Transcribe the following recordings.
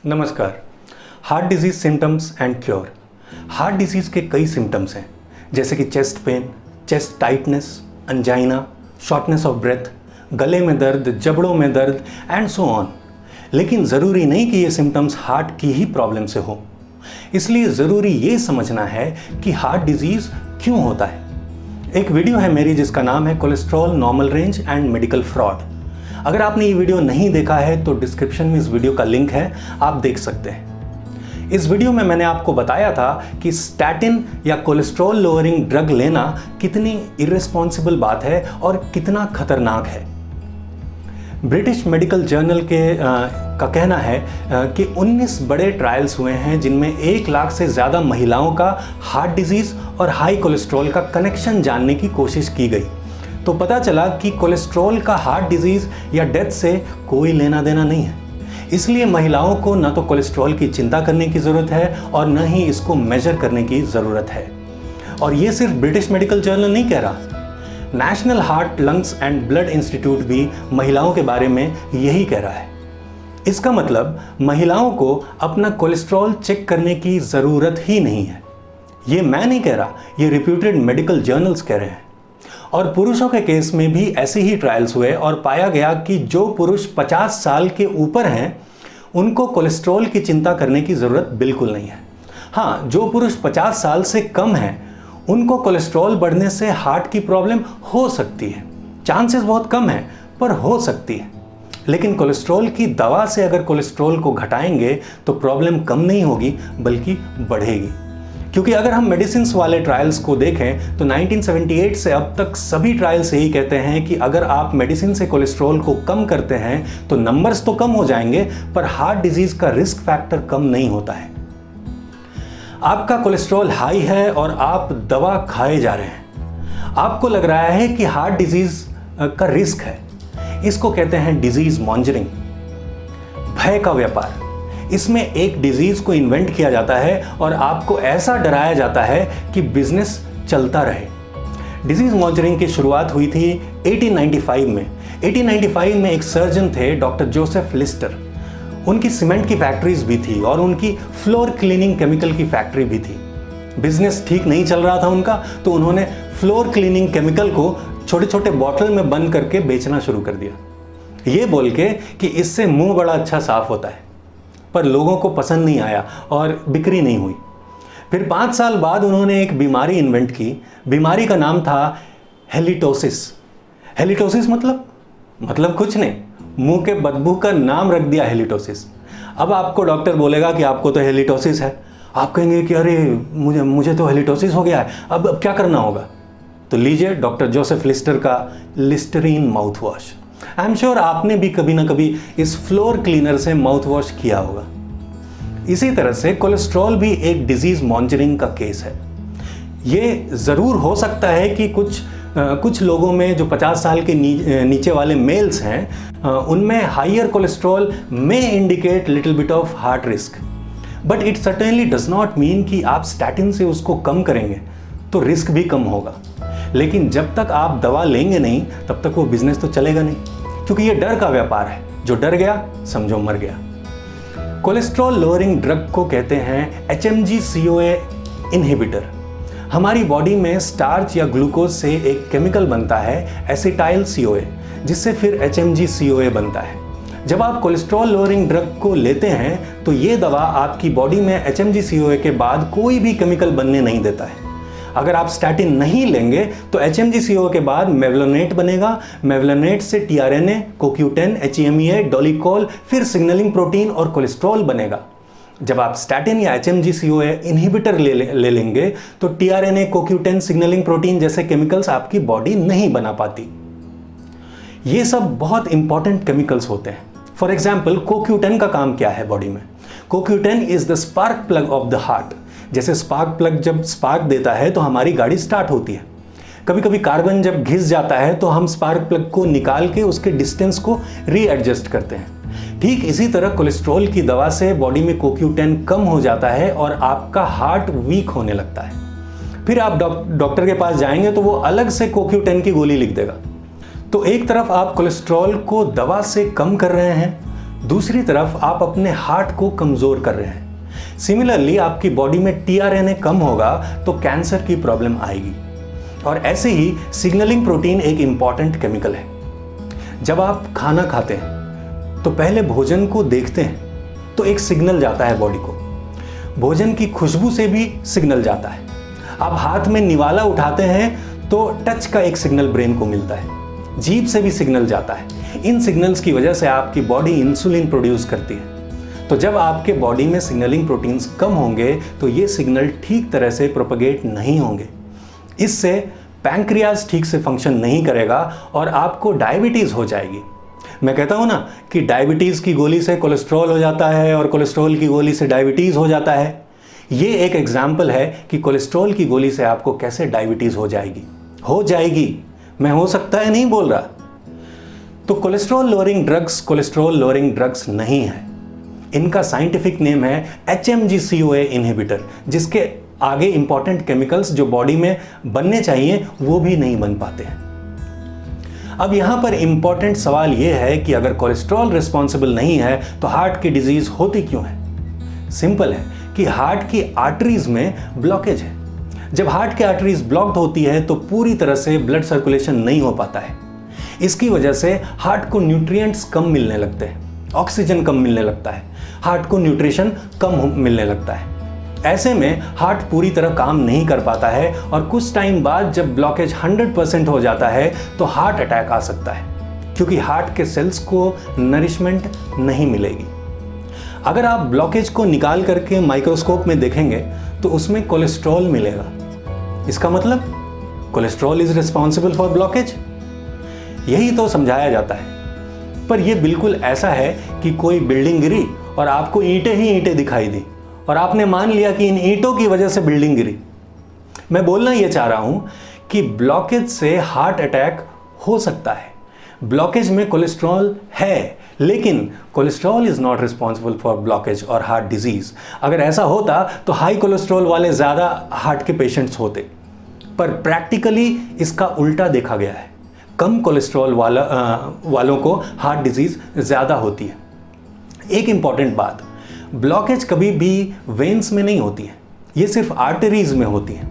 नमस्कार। Heart disease symptoms and cure. Heart disease के कई सिम्टम्स हैं, जैसे कि chest pain, chest tightness, angina, shortness of breath, गले में दर्द, जबड़ों में दर्द एंड सो ऑन। लेकिन ज़रूरी नहीं कि ये सिम्टम्स हार्ट की ही प्रॉब्लम से हो। इसलिए ज़रूरी ये समझना है कि हार्ट डिजीज़ क्यों होता है। एक वीडियो है मेरी जिसका नाम है cholesterol normal range and medical fraud. अगर आपने ये वीडियो नहीं देखा है तो डिस्क्रिप्शन में इस वीडियो का लिंक है, आप देख सकते हैं। इस वीडियो में मैंने आपको बताया था कि स्टैटिन या कोलेस्ट्रॉल लोअरिंग ड्रग लेना कितनी इर्रेस्पॉन्सिबल बात है और कितना खतरनाक है। ब्रिटिश मेडिकल जर्नल का कहना है कि 19 बड़े ट्रायल्स हुए हैं जिनमें 1 लाख से ज़्यादा महिलाओं का हार्ट डिजीज़ और हाई कोलेस्ट्रॉल का कनेक्शन जानने की कोशिश की गई। तो पता चला कि कोलेस्ट्रॉल का हार्ट डिजीज़ या डेथ से कोई लेना देना नहीं है। इसलिए महिलाओं को न तो कोलेस्ट्रॉल की चिंता करने की ज़रूरत है और न ही इसको मेजर करने की ज़रूरत है। और ये सिर्फ ब्रिटिश मेडिकल जर्नल नहीं कह रहा, national heart lungs and blood institute भी महिलाओं के बारे में यही कह रहा है। इसका मतलब महिलाओं को अपना कोलेस्ट्रॉल चेक करने की ज़रूरत ही नहीं है। ये मैं नहीं कह रहा, ये रिप्यूटेड मेडिकल जर्नल्स कह रहे हैं। और पुरुषों के केस में भी ऐसे ही ट्रायल्स हुए और पाया गया कि जो पुरुष 50 साल के ऊपर हैं उनको कोलेस्ट्रॉल की चिंता करने की ज़रूरत बिल्कुल नहीं है। हाँ, जो पुरुष 50 साल से कम हैं उनको कोलेस्ट्रॉल बढ़ने से हार्ट की प्रॉब्लम हो सकती है। चांसेस बहुत कम हैं पर हो सकती है। लेकिन कोलेस्ट्रॉल की दवा से अगर कोलेस्ट्रॉल को घटाएंगे तो प्रॉब्लम कम नहीं होगी बल्कि बढ़ेगी। क्योंकि अगर हम मेडिसिन वाले ट्रायल्स को देखें तो 1978 से अब तक सभी ट्रायल्स यही कहते हैं कि अगर आप मेडिसिन से कोलेस्ट्रॉल को कम करते हैं तो नंबर्स तो कम हो जाएंगे पर हार्ट डिजीज़ का रिस्क फैक्टर कम नहीं होता है। आपका कोलेस्ट्रॉल हाई है और आप दवा खाए जा रहे हैं। आपको लग रहा है कि हार्ट डिजीज़ का रिस्क है। इसको कहते हैं डिजीज़ मॉन्जरिंग, भय का व्यापार। इसमें एक डिजीज़ को इन्वेंट किया जाता है और आपको ऐसा डराया जाता है कि बिजनेस चलता रहे। डिजीज़ मॉन्जरिंग की शुरुआत हुई थी 1895 में। 1895 में एक सर्जन थे डॉक्टर जोसेफ लिस्टर। उनकी सीमेंट की फैक्ट्रीज भी थी और उनकी फ्लोर क्लीनिंग केमिकल की फैक्ट्री भी थी। बिजनेस ठीक नहीं चल रहा था उनका, तो उन्होंने फ्लोर क्लीनिंग केमिकल को छोटे छोटे बॉटल में बंद करके बेचना शुरू कर दिया, ये बोल के कि इससे मुंह बड़ा अच्छा साफ होता है। पर लोगों को पसंद नहीं आया और बिक्री नहीं हुई। फिर 5 साल बाद उन्होंने एक बीमारी इन्वेंट की। बीमारी का नाम था हेलिटोसिस। हेलिटोसिस मतलब कुछ नहीं, मुंह के बदबू का नाम रख दिया हेलिटोसिस। अब आपको डॉक्टर बोलेगा कि आपको तो हेलिटोसिस है, आप कहेंगे कि अरे मुझे तो हेलिटोसिस हो गया है, अब क्या करना होगा। तो लीजिए डॉक्टर जोसेफ लिस्टर का Listerine mouth wash. I am sure आपने भी कभी ना कभी इस फ्लोर क्लीनर से माउथ वॉश किया होगा। इसी तरह से कोलेस्ट्रॉल भी एक डिजीज़ मॉन्जरिंग का केस है। ये ज़रूर हो सकता है कि कुछ लोगों में जो 50 साल के नीचे वाले मेल्स हैं उनमें हाइयर कोलेस्ट्रॉल में indicate little bit of heart risk, but it certainly does not mean कि आप स्टैटिन से उसको कम करेंगे तो रिस्क भी कम होगा। लेकिन जब तक आप दवा लेंगे नहीं तब तक वो बिजनेस तो चलेगा नहीं, क्योंकि ये डर का व्यापार है। जो डर गया समझो मर गया। कोलेस्ट्रॉल लोअरिंग ड्रग को कहते हैं HMG-CoA इनहिबिटर। हमारी बॉडी में स्टार्च या ग्लूकोज से एक केमिकल बनता है एसिटाइल CoA, जिससे फिर HMG-CoA बनता है। जब आप कोलेस्ट्रॉल लोअरिंग ड्रग को लेते हैं तो ये दवा आपकी बॉडी में HMG-CoA के बाद कोई भी केमिकल बनने नहीं देता है। अगर आप स्टैटिन नहीं लेंगे तो HMG-CoA के बाद मेवलोनेट बनेगा। मेवलोनेट से tRNA, CoQ10, HEMA, डोलिकॉल, फिर सिग्नलिंग प्रोटीन और कोलेस्ट्रॉल बनेगा। जब आप स्टैटिन या HMG-CoA इनहिबिटर ले लेंगे तो tRNA, CoQ10, सिग्नलिंग प्रोटीन जैसे केमिकल्स आपकी बॉडी नहीं बना पाती। ये सब बहुत इंपॉर्टेंट केमिकल्स होते हैं। फॉर एग्जाम्पल CoQ10 का काम क्या है बॉडी में? CoQ10 is the spark plug of the heart. जैसे स्पार्क प्लग जब स्पार्क देता है तो हमारी गाड़ी स्टार्ट होती है। कभी कभी कार्बन जब घिस जाता है तो हम स्पार्क प्लग को निकाल के उसके डिस्टेंस को रीएडजस्ट करते हैं। ठीक इसी तरह कोलेस्ट्रॉल की दवा से बॉडी में CoQ10 कम हो जाता है और आपका हार्ट वीक होने लगता है। फिर आप डॉक्टर के पास जाएंगे तो वो अलग से CoQ10 की गोली लिख देगा। तो एक तरफ आप कोलेस्ट्रॉल को दवा से कम कर रहे हैं, दूसरी तरफ आप अपने हार्ट को कमज़ोर कर रहे हैं। सिमिलरली आपकी बॉडी में टीआरएनए कम होगा तो कैंसर की प्रॉब्लम आएगी। और ऐसे ही सिग्नलिंग प्रोटीन एक इम्पॉर्टेंट केमिकल है। जब आप खाना खाते हैं तो पहले भोजन को देखते हैं तो एक सिग्नल जाता है बॉडी को। भोजन की खुशबू से भी सिग्नल जाता है। आप हाथ में निवाला उठाते हैं तो टच का एक सिग्नल ब्रेन को मिलता है। जीभ से भी सिग्नल जाता है। इन सिग्नल्स की वजह से आपकी बॉडी इंसुलिन प्रोड्यूस करती है। तो जब आपके बॉडी में सिग्नलिंग प्रोटीन्स कम होंगे तो ये सिग्नल ठीक तरह से प्रोपगेट नहीं होंगे। इससे पैंक्रियाज ठीक से फंक्शन नहीं करेगा और आपको डायबिटीज़ हो जाएगी। मैं कहता हूँ ना कि डायबिटीज़ की गोली से कोलेस्ट्रॉल हो जाता है और कोलेस्ट्रॉल की गोली से डायबिटीज़ हो जाता है। ये एक एग्जाम्पल है कि कोलेस्ट्रॉल की गोली से आपको कैसे डायबिटीज़ हो जाएगी। मैं हो सकता है नहीं बोल रहा। तो कोलेस्ट्रॉल लोअरिंग ड्रग्स नहीं है। इनका साइंटिफिक नेम है HMG-CoA इनहिबिटर, जिसके आगे इंपॉर्टेंट केमिकल्स जो बॉडी में बनने चाहिए वो भी नहीं बन पाते हैं। अब यहां पर इंपॉर्टेंट सवाल यह है कि अगर कोलेस्ट्रॉल रिस्पॉन्सिबल नहीं है तो हार्ट की डिजीज होती क्यों है? सिंपल है कि हार्ट की आर्टरीज में ब्लॉकेज है। जब हार्ट की आर्टरीज ब्लॉक्ड होती है तो पूरी तरह से ब्लड सर्कुलेशन नहीं हो पाता है। इसकी वजह से हार्ट को न्यूट्रिएंट्स कम मिलने लगते हैं, ऑक्सीजन कम मिलने लगता है, हार्ट को न्यूट्रिशन कम मिलने लगता है। ऐसे में हार्ट पूरी तरह काम नहीं कर पाता है और कुछ टाइम बाद जब ब्लॉकेज 100% हो जाता है तो हार्ट अटैक आ सकता है, क्योंकि हार्ट के सेल्स को नरिशमेंट नहीं मिलेगी। अगर आप ब्लॉकेज को निकाल करके माइक्रोस्कोप में देखेंगे तो उसमें कोलेस्ट्रॉल मिलेगा। इसका मतलब cholesterol is responsible for blockage, यही तो समझाया जाता है। पर यह बिल्कुल ऐसा है कि कोई बिल्डिंग गिरी और आपको ईंटें ही ईंटें दिखाई दी और आपने मान लिया कि इन ईंटों की वजह से बिल्डिंग गिरी। मैं बोलना यह चाह रहा हूं कि ब्लॉकेज से हार्ट अटैक हो सकता है। ब्लॉकेज में कोलेस्ट्रॉल है, लेकिन cholesterol is not responsible for blockage और हार्ट डिजीज। अगर ऐसा होता तो हाई कोलेस्ट्रॉल वाले ज़्यादा हार्ट के पेशेंट्स होते, पर प्रैक्टिकली इसका उल्टा देखा गया है। कम कोलेस्ट्रॉल वालों को हार्ट डिजीज ज़्यादा होती है। एक इंपॉर्टेंट बात, ब्लॉकेज कभी भी वेन्स में नहीं होती है, ये सिर्फ आर्टरीज में होती है।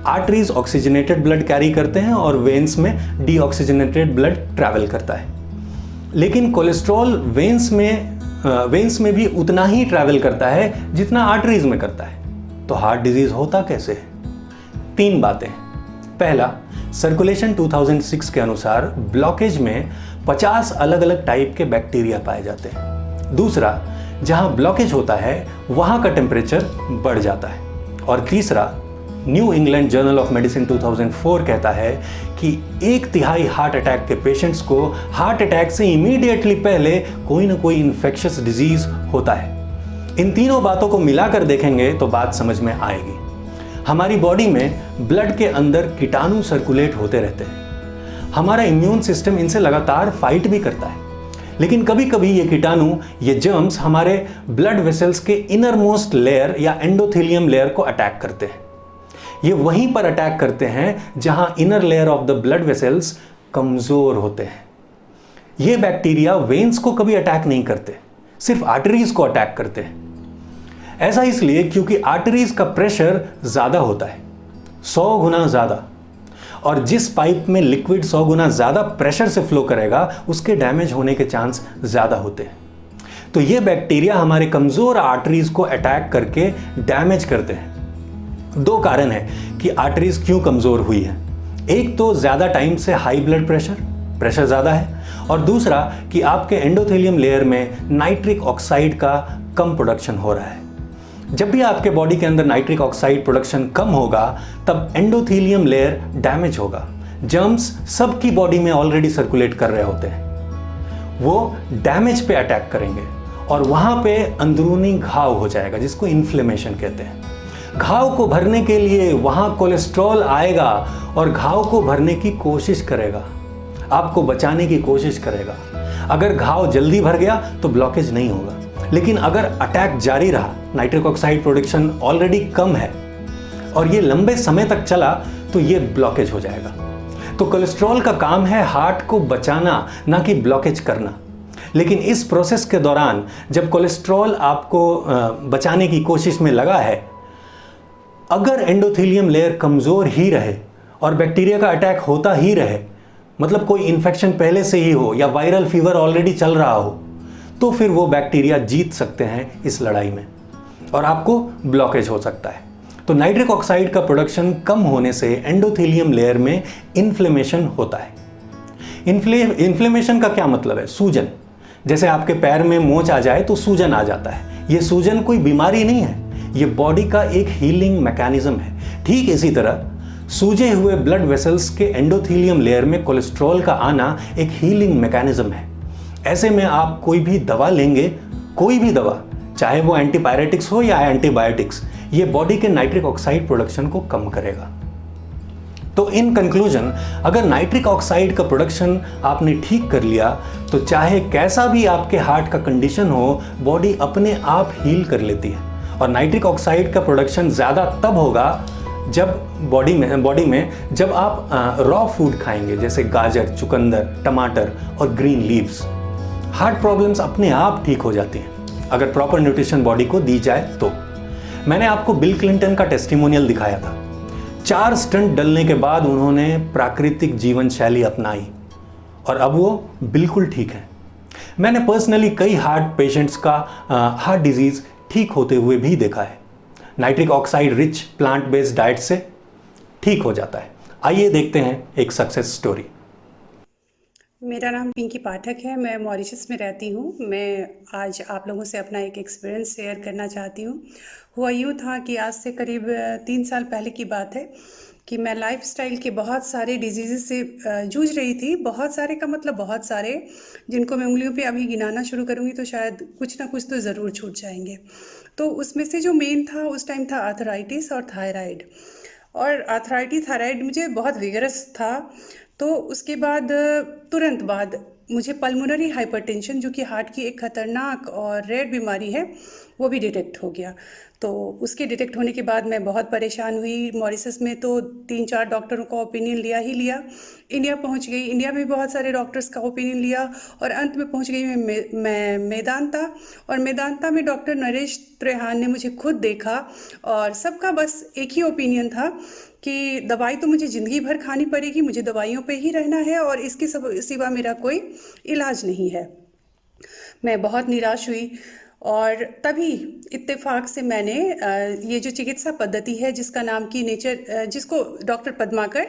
आर्टरीज ऑक्सीजनेटेड ब्लड कैरी करते हैं और वेन्स में डीऑक्सीजनेटेड ब्लड ट्रैवल करता है। लेकिन कोलेस्ट्रॉल वेन्स में भी उतना ही ट्रैवल करता है जितना आर्टरीज में करता है। तो हार्ट डिजीज होता कैसे है? 3 बातें। पहला, सर्कुलेशन 2006 के अनुसार ब्लॉकेज में 50 अलग अलग टाइप के बैक्टीरिया पाए जाते हैं। दूसरा, जहां ब्लॉकेज होता है वहां का टेम्परेचर बढ़ जाता है। और तीसरा, new England journal of medicine 2004 कहता है कि 1/3 हार्ट अटैक के पेशेंट्स को हार्ट अटैक से इमीडिएटली पहले कोई ना कोई इन्फेक्शियस डिजीज होता है। इन तीनों बातों को मिलाकर देखेंगे तो बात समझ में आएगी। हमारी बॉडी में ब्लड के अंदर कीटाणु सर्कुलेट होते रहते हैं। हमारा इम्यून सिस्टम इनसे लगातार फाइट भी करता है, लेकिन कभी कभी ये कीटाणु, ये जर्म्स हमारे ब्लड वेसल्स के इनर मोस्ट लेयर या एंडोथेलियम लेयर को अटैक करते हैं। ये वहीं पर अटैक करते हैं जहां inner layer of the blood vessels कमजोर होते हैं। ये बैक्टीरिया वेन्स को कभी अटैक नहीं करते, सिर्फ आर्टरीज को अटैक करते हैं। ऐसा इसलिए क्योंकि आर्टरीज का प्रेशर ज्यादा होता है, 100 गुना ज्यादा, और जिस पाइप में लिक्विड 100 गुना ज़्यादा प्रेशर से फ्लो करेगा उसके डैमेज होने के चांस ज़्यादा होते हैं। तो ये बैक्टीरिया हमारे कमज़ोर आर्टरीज को अटैक करके डैमेज करते हैं। 2 कारण है कि आर्टरीज क्यों कमज़ोर हुई है। एक तो ज़्यादा टाइम से हाई ब्लड प्रेशर ज़्यादा है, और दूसरा कि आपके एंडोथेलियम लेयर में नाइट्रिक ऑक्साइड का कम प्रोडक्शन हो रहा है। जब भी आपके बॉडी के अंदर नाइट्रिक ऑक्साइड प्रोडक्शन कम होगा तब एंडोथेलियम लेयर डैमेज होगा। जर्म्स सबकी बॉडी में ऑलरेडी सर्कुलेट कर रहे होते हैं, वो डैमेज पे अटैक करेंगे और वहां पे अंदरूनी घाव हो जाएगा, जिसको इन्फ्लेमेशन कहते हैं। घाव को भरने के लिए वहां कोलेस्ट्रॉल आएगा और घाव को भरने की कोशिश करेगा, आपको बचाने की कोशिश करेगा। अगर घाव जल्दी भर गया तो ब्लॉकेज नहीं होगा, लेकिन अगर अटैक जारी रहा, नाइट्रिक ऑक्साइड प्रोडक्शन ऑलरेडी कम है और ये लंबे समय तक चला, तो ये ब्लॉकेज हो जाएगा। तो कोलेस्ट्रॉल का काम है हार्ट को बचाना, ना कि ब्लॉकेज करना। लेकिन इस प्रोसेस के दौरान जब कोलेस्ट्रॉल आपको बचाने की कोशिश में लगा है, अगर एंडोथेलियम लेयर कमज़ोर ही रहे और बैक्टीरिया का अटैक होता ही रहे, मतलब कोई इन्फेक्शन पहले से ही हो या वायरल फीवर ऑलरेडी चल रहा हो, तो फिर वो बैक्टीरिया जीत सकते हैं इस लड़ाई में और आपको ब्लॉकेज हो सकता है। तो नाइट्रिक ऑक्साइड का प्रोडक्शन कम होने से एंडोथेलियम लेयर में इन्फ्लेमेशन होता है। इन्फ्लेमेशन का क्या मतलब है? सूजन। जैसे आपके पैर में मोच आ जाए तो सूजन आ जाता है। ये सूजन कोई बीमारी नहीं है, ये बॉडी का एक हीलिंग मैकेनिज्म है। ठीक इसी तरह सूजे हुए ब्लड वेसल्स के एंडोथेलियम लेयर में कोलेस्ट्रॉल का आना एक हीलिंग मैकेनिज्म है। ऐसे में आप कोई भी दवा लेंगे, कोई भी दवा, चाहे वो एंटीपायरेटिक्स हो या एंटीबायोटिक्स, ये बॉडी के नाइट्रिक ऑक्साइड प्रोडक्शन को कम करेगा। तो इन कंक्लूजन, अगर नाइट्रिक ऑक्साइड का प्रोडक्शन आपने ठीक कर लिया तो चाहे कैसा भी आपके हार्ट का कंडीशन हो, बॉडी अपने आप हील कर लेती है। और नाइट्रिक ऑक्साइड का प्रोडक्शन ज़्यादा तब होगा जब बॉडी में जब आप रॉ फूड खाएंगे, जैसे गाजर, चुकंदर, टमाटर और ग्रीन लीव्स। हार्ट प्रॉब्लम्स अपने आप ठीक हो जाती हैं अगर प्रॉपर न्यूट्रिशन बॉडी को दी जाए तो। मैंने आपको बिल क्लिंटन का टेस्टिमोनियल दिखाया था। 4 स्टंट डलने के बाद उन्होंने प्राकृतिक जीवन शैली अपनाई और अब वो बिल्कुल ठीक है। मैंने पर्सनली कई हार्ट पेशेंट्स का हार्ट डिजीज़ ठीक होते हुए भी देखा है। Nitric oxide rich plant based diet से ठीक हो जाता है। आइए देखते हैं एक सक्सेस स्टोरी। मेरा नाम पिंकी पाठक है, मैं मॉरिशस में रहती हूँ। मैं आज आप लोगों से अपना एक एक्सपीरियंस शेयर करना चाहती हूँ। हुआ यूँ था कि आज से करीब 3 साल पहले की बात है कि मैं लाइफस्टाइल के बहुत सारे डिजीज़ से जूझ रही थी। बहुत सारे का मतलब बहुत सारे, जिनको मैं उंगलियों पे अभी गिनाना शुरू करूँगी तो शायद कुछ ना कुछ तो ज़रूर छूट जाएंगे। तो उसमें से जो मेन था उस टाइम था आर्थराइटिस और थायराइड। और आर्थराइटिस थायराइड मुझे बहुत विगरस था। तो उसके बाद तुरंत बाद मुझे पल्मोनरी हाइपरटेंशन, जो कि हार्ट की एक ख़तरनाक और रेयर बीमारी है, वो भी डिटेक्ट हो गया। तो उसके डिटेक्ट होने के बाद मैं बहुत परेशान हुई। मॉरिशस में तो 3-4 डॉक्टरों का ओपिनियन लिया ही लिया। इंडिया पहुंच गई, इंडिया में बहुत सारे डॉक्टर्स का ओपिनियन लिया और अंत में पहुंच गई मैं मेदांता। और मेदांता में डॉक्टर नरेश त्रेहान ने मुझे खुद देखा और सबका बस एक ही ओपिनियन था कि दवाई तो मुझे ज़िंदगी भर खानी पड़ेगी, मुझे दवाइयों पे ही रहना है और इसके सिवा मेरा कोई इलाज नहीं है। मैं बहुत निराश हुई और तभी इत्तेफाक से मैंने ये जो चिकित्सा पद्धति है जिसका नाम की जिसको डॉक्टर पद्माकर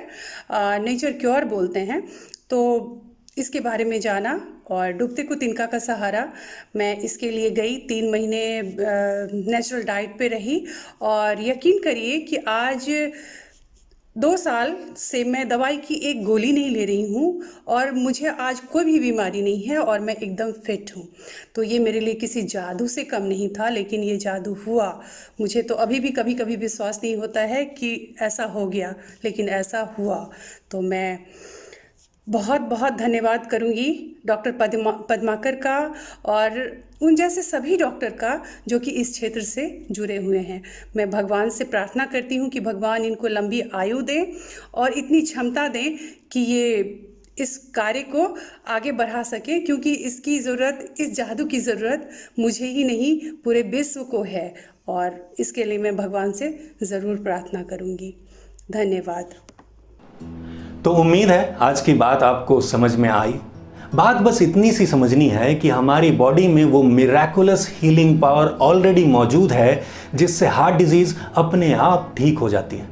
नेचर क्योर बोलते हैं, तो इसके बारे में जाना और डूबते को तिनका का सहारा। मैं इसके लिए गई, 3 महीने नेचुरल डाइट पे रही और यकीन करिए कि आज 2 साल से मैं दवाई की एक गोली नहीं ले रही हूँ और मुझे आज कोई भी बीमारी नहीं है और मैं एकदम फिट हूँ। तो ये मेरे लिए किसी जादू से कम नहीं था, लेकिन ये जादू हुआ। मुझे तो अभी भी कभी कभी विश्वास नहीं होता है कि ऐसा हो गया, लेकिन ऐसा हुआ। तो मैं बहुत बहुत धन्यवाद करूँगी डॉक्टर पद्माकर का और उन जैसे सभी डॉक्टर का जो कि इस क्षेत्र से जुड़े हुए हैं। मैं भगवान से प्रार्थना करती हूँ कि भगवान इनको लंबी आयु दे और इतनी क्षमता दें कि ये इस कार्य को आगे बढ़ा सके, क्योंकि इसकी ज़रूरत, इस जादू की ज़रूरत मुझे ही नहीं पूरे विश्व को है और इसके लिए मैं भगवान से ज़रूर प्रार्थना करूँगी। धन्यवाद। तो उम्मीद है आज की बात आपको समझ में आई। बात बस इतनी सी समझनी है कि हमारी बॉडी में वो मिरेकुलस हीलिंग पावर ऑलरेडी मौजूद है जिससे हार्ट डिजीज़ अपने आप ठीक हो जाती है।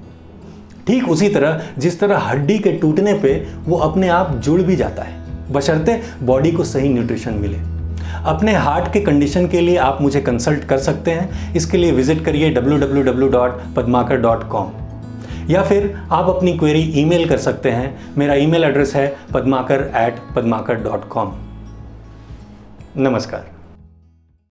ठीक उसी तरह जिस तरह हड्डी के टूटने पे वो अपने आप जुड़ भी जाता है, बशर्ते बॉडी को सही न्यूट्रिशन मिले। अपने हार्ट के कंडीशन के लिए आप मुझे कंसल्ट कर सकते हैं। इसके लिए विजिट करिए www.padmakar.com या फिर आप अपनी क्वेरी ईमेल कर सकते हैं। मेरा ईमेल एड्रेस है padmakar@padmakar.com। नमस्कार।